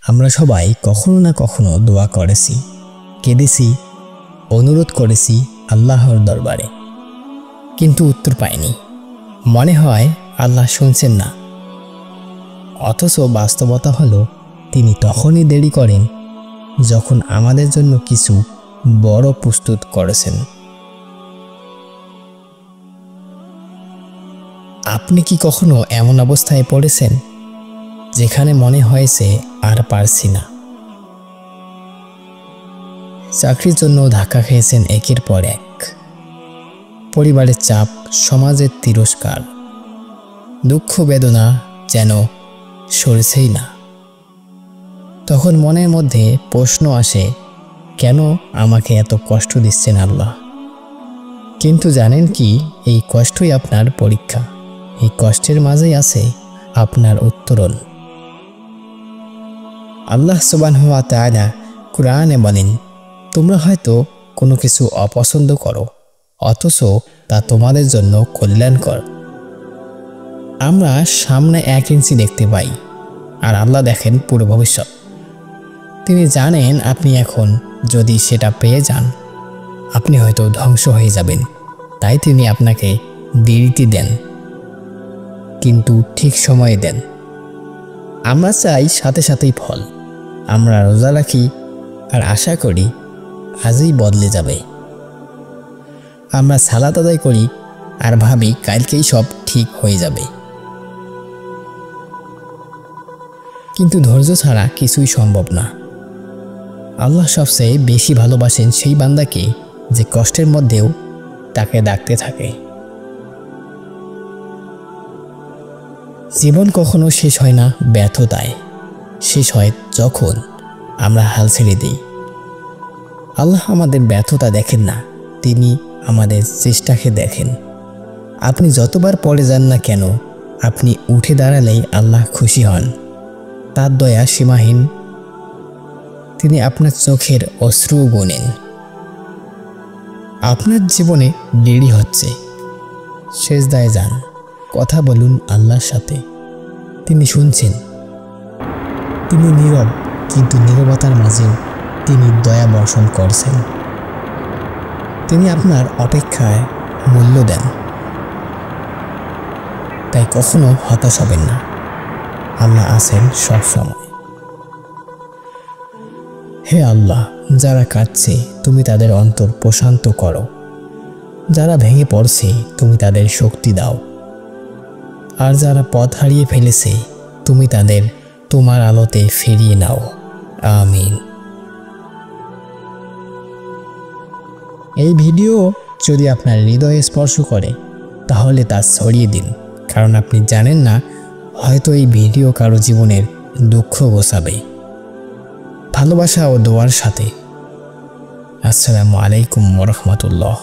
আমরা সবাই কখনো না কখনো দোয়া করেছি, কেঁদেছি, অনুরোধ করেছি আল্লাহর দরবারে, কিন্তু উত্তর পাইনি। মনে হয় আল্লাহ শুনছেন না। অথচ বাস্তবতা হলো তিনি তখনই দেরি করেন যখন আমাদের জন্য কিছু বড় প্রস্তুত করেছেন। আপনি কি কখনো এমন অবস্থায় পড়েছেন যেখানে মনে হয়েছে আর পারছি না? চাকরির জন্য ধাক্কা খেয়েছেন একের পর এক, পরিবারের চাপ, সমাজের তিরস্কার, দুঃখ বেদনা যেন সরছেই না। তখন মনের মধ্যে প্রশ্ন আসে, কেন আমাকে এত কষ্ট দিচ্ছেন আল্লাহ? কিন্তু জানেন কি, এই কষ্টই আপনার পরীক্ষা। এই কষ্টের মাঝেই আছে আপনার উত্তরণ। আল্লাহ সুবহানাহু ওয়া তাআলা কুরআনে বলেন, তোমরা হয়তো কোনো কিছু অপছন্দ করো, অথচ তা তোমাদের জন্য কল্যাণকর। আমরা সামনে 1 ইঞ্চি দেখতে পাই, আর আল্লাহ দেখেন পুরো ভবিষ্যৎ। তিনি জানেন আপনি এখন যদি সেটা পেয়ে যান, আপনি হয়তো ধ্বংস হয়ে যাবেন। তাই তিনি আপনাকে দেরিতে দেন, কিন্তু ঠিক সময়ে দেন। আমরা চাই সাথে সাথেই ফল। আমরা রোজা রাখি আর আশা করি আজই বদলে যাবে। আমরা সালাত আদায় করি আর ভাবি কালকেই সব ঠিক হয়ে যাবে। কিন্তু ধৈর্য ছাড়া কিছুই সম্ভব না। আল্লাহ সবচেয়ে বেশি ভালোবাসেন সেই বান্দাকে যে কষ্টের মধ্যেও তাকে ডাকতে থাকে। জীবন কখনো শেষ হয় না ব্যর্থতায়, শেষ হয় যখন আমরা হাল ছেড়ে দিই। আল্লাহ আমাদের ব্যর্থতা দেখেন না, তিনি আমাদের চেষ্টাকে দেখেন। আপনি যতবার পড়ে যান না কেন, আপনি উঠে দাঁড়ালেই আল্লাহ খুশি হন। তার দয়া সীমাহীন। তিনি আপনার চোখের অশ্রু গোনেন। আপনার জীবনে দেরি হচ্ছে, সেজদায় যান, কথা বলুন আল্লাহর সাথে। তিনি শুনছেন। তিনি নীরব, কিন্তু নীরবতার মাঝেও তিনি দয়া বর্ষণ করছেন। তিনি আপনার অপেক্ষায় মূল্য দেন। তাই কখনো হতাশ হবেন না, আল্লাহ আছেন সব সময়। হে আল্লাহ, যারা কাঁদছে তুমি তাদের অন্তর প্রশান্ত করো। যারা ভেঙে পড়ছে তুমি তাদের শক্তি দাও। আর যারা পথ হারিয়ে ফেলেছে তুমি তাদের তোমার আলোতে ফিরিয়ে নাও। আমিন। এই ভিডিও যদি আপনার হৃদয়ে স্পর্শ করে তাহলে তা ছড়িয়ে দিন, কারণ আপনি জানেন না, হয়তো এই ভিডিও কারো জীবনের দুঃখ ঘোচাবে। ভালোবাসা ও দোয়ার সাথে। আসসালামু আলাইকুম ওয়া রাহমাতুল্লাহ।